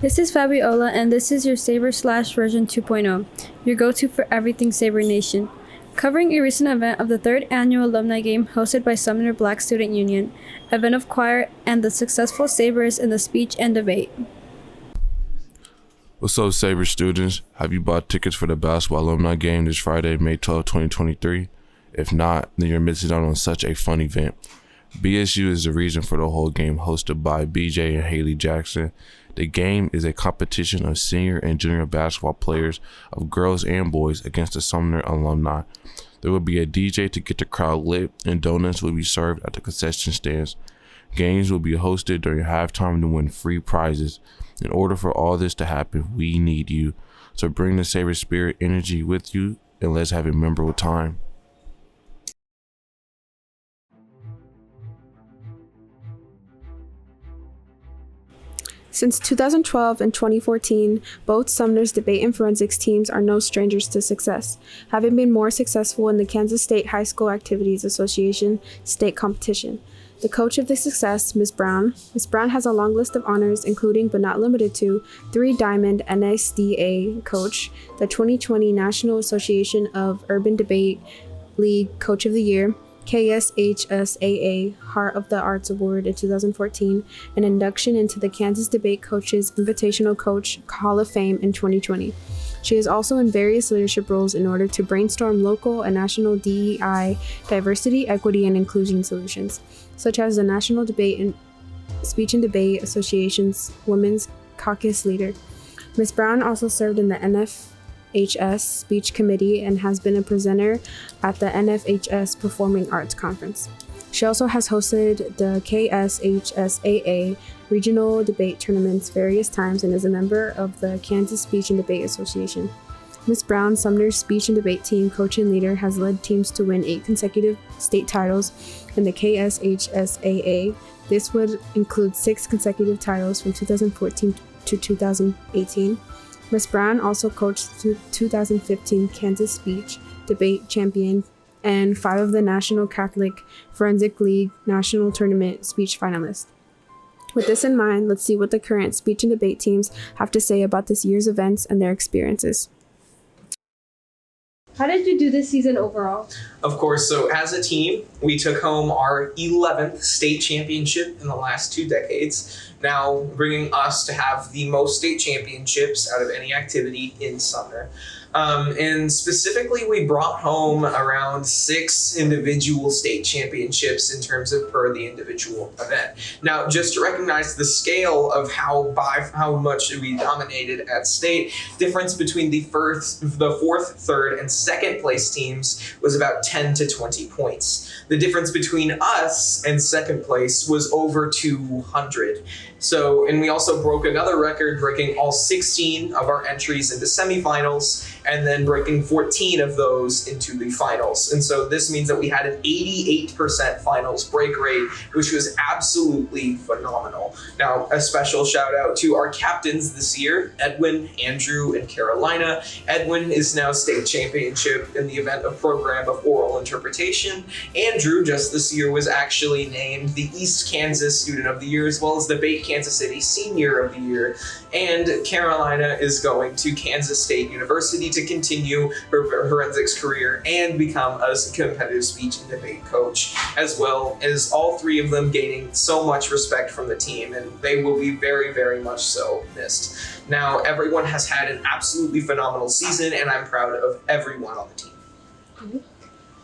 This is Fabiola, and this is your Sabre Slash version 2.0, your go-to for everything Sabre Nation. Covering a recent event of the 3rd Annual Alumni Game hosted by Sumner Black Student Union, event of choir, and the successful Sabres in the speech and debate. What's up, Sabre students? Have you bought tickets for the Basketball Alumni Game this Friday, May 12, 2023? If not, then you're missing out on such a fun event. BSU is the reason for the whole game, hosted by BJ and Haley Jackson. The game is a competition of senior and junior basketball players of girls and boys against the Sumner alumni. There will be a DJ to get the crowd lit, and donuts will be served at the concession stands. Games will be hosted during halftime to win free prizes. In order for all this to happen, we need you. So bring the Sabre spirit energy with you, and let's have a memorable time. Since 2012 and 2014, both Sumner's debate and forensics teams are no strangers to success, having been more successful in the Kansas State High School Activities Association state competition. The coach of the success, Ms. Brown. Ms. Brown has a long list of honors, including but not limited to 3-diamond NSDA coach, the 2020 National Association of Urban Debate League Coach of the Year, KSHSAA Heart of the Arts Award in 2014, and induction into the Kansas Debate Coaches Invitational Coach Hall of Fame in 2020. She is also in various leadership roles in order to brainstorm local and national DEI, diversity, equity, and inclusion solutions, such as the National Debate and Speech and Debate Association's Women's Caucus leader. Ms. Brown also served in the NFHS Speech Committee and has been a presenter at the NFHS Performing Arts Conference. She also has hosted the KSHSAA regional debate tournaments various times and is a member of the Kansas Speech and Debate Association. Ms. Brown, Sumner's speech and debate team coach and leader, has led teams to win 8 consecutive state titles in the KSHSAA. This would include 6 consecutive titles from 2014 to 2018. Ms. Brown also coached the 2015 Kansas Speech Debate Champion and 5 of the National Catholic Forensic League National Tournament speech finalists. With this in mind, let's see what the current speech and debate teams have to say about this year's events and their experiences. How did you do this season overall? Of course, so as a team, we took home our 11th state championship in the last 2 decades, now bringing us to have the most state championships out of any activity in Sumner. And specifically, we brought home around 6 individual state championships in terms of per the individual event. Now, just to recognize the scale of how much we dominated at state, difference between the 4th, 3rd, and 2nd place teams was about 10 to 20 points. The difference between us and 2nd place was over 200. So, and we also broke another record, breaking all 16 of our entries into semifinals, and then breaking 14 of those into the finals. And so this means that we had an 88% finals break rate, which was absolutely phenomenal. Now, a special shout out to our captains this year, Edwin, Andrew, and Carolina. Edwin is now state championship in the event of program of oral interpretation. Andrew, just this year, was actually named the East Kansas Student of the Year, as well as the Bay Kansas City Senior of the Year. And Carolina is going to Kansas State University to continue her forensics career and become a competitive speech and debate coach, as well as all 3 of them gaining so much respect from the team, and they will be very, very much so missed. Now, everyone has had an absolutely phenomenal season, and I'm proud of everyone on the team.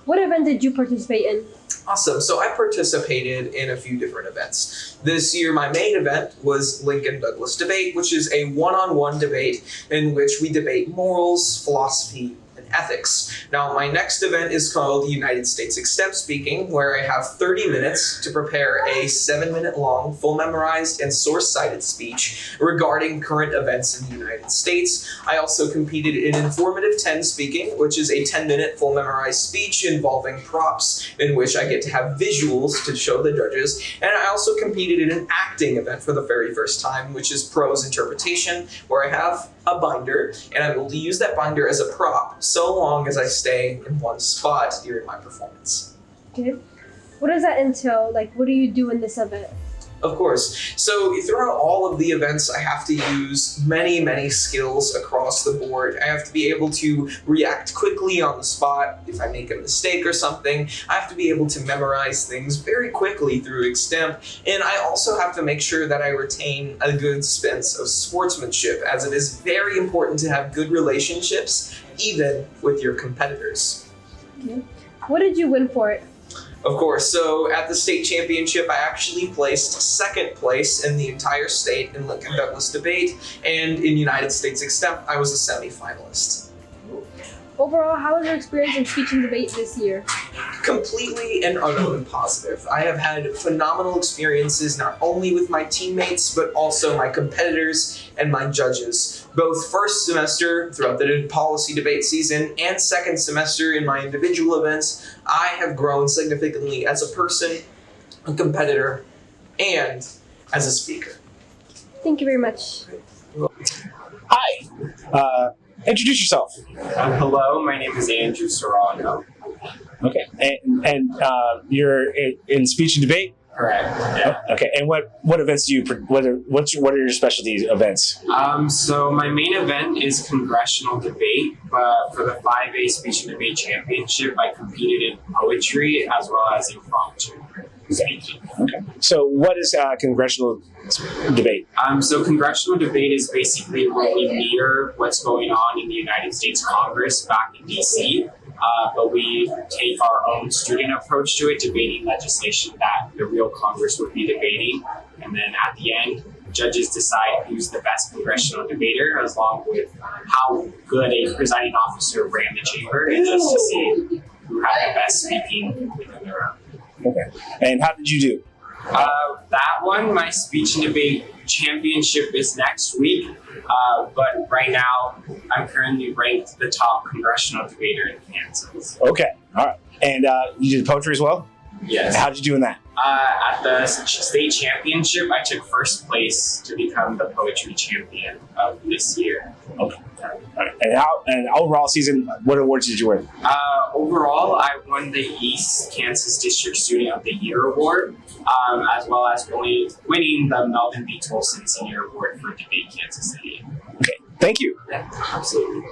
What event did you participate in? Awesome. So I participated in a few different events. This year, my main event was Lincoln Douglas Debate, which is a one-on-one debate in which we debate morals, philosophy, and ethics. Now, my next event is called United States Accept Speaking, where I have 30 minutes to prepare a 7-minute long, full memorized and source-cited speech regarding current events in the United States. I also competed in Informative 10 Speaking, which is a 10-minute full memorized speech involving props in which I get to have visuals to show the judges. And I also competed in an acting event for the very first time, which is prose interpretation, where I have a binder, and I'm able to use that binder as a prop so long as I stay in one spot during my performance. Okay. What does that entail? Like, what do you do in this event? Of course. So throughout all of the events, I have to use many skills across the board. I have to be able to react quickly on the spot if I make a mistake or something. I have to be able to memorize things very quickly through extemp. And I also have to make sure that I retain a good sense of sportsmanship, as it is very important to have good relationships, even with your competitors. Okay. What did you win for it? Of course, so at the state championship, I actually placed second place in the entire state in Lincoln Douglas debate, and in United States extemp, I was a semifinalist. Overall, how was your experience in speech and debate this year? Completely and utterly positive. I have had phenomenal experiences not only with my teammates, but also my competitors and my judges. Both first semester throughout the policy debate season and second semester in my individual events, I have grown significantly as a person, a competitor, and as a speaker. Thank you very much. Hi. Introduce yourself. Hello, my name is Andrew Serrano. Okay. And you're in speech and debate? Correct. Yeah. Okay. And what events do you? What are your specialty events? So my main event is congressional debate, but for the 5A Speech and Debate Championship, I competed in poetry as well as impromptu speaking. Okay. So what is congressional debate? So congressional debate is basically where we mirror what's going on in the United States Congress back in DC. But we take our own student approach to it, debating legislation that the real Congress would be debating. And then at the end, judges decide who's the best congressional debater, as long with how good a presiding officer ran the chamber, and just to see who had the best speaking within the room. Okay. And how did you do? That one, my speech and debate championship is next week. But right now, I'm currently ranked the top congressional debater in Kansas. Okay. All right. And you did poetry as well? Yes. How did you do in that? At the state championship, I took first place to become the poetry champion of this year. Okay. All right. And overall season, what awards did you win? Overall, I won the East Kansas District Student of the Year Award, as well as winning the Melvin B. Tolson Senior Award for Debate Kansas City. Okay. Thank you. Yeah, absolutely.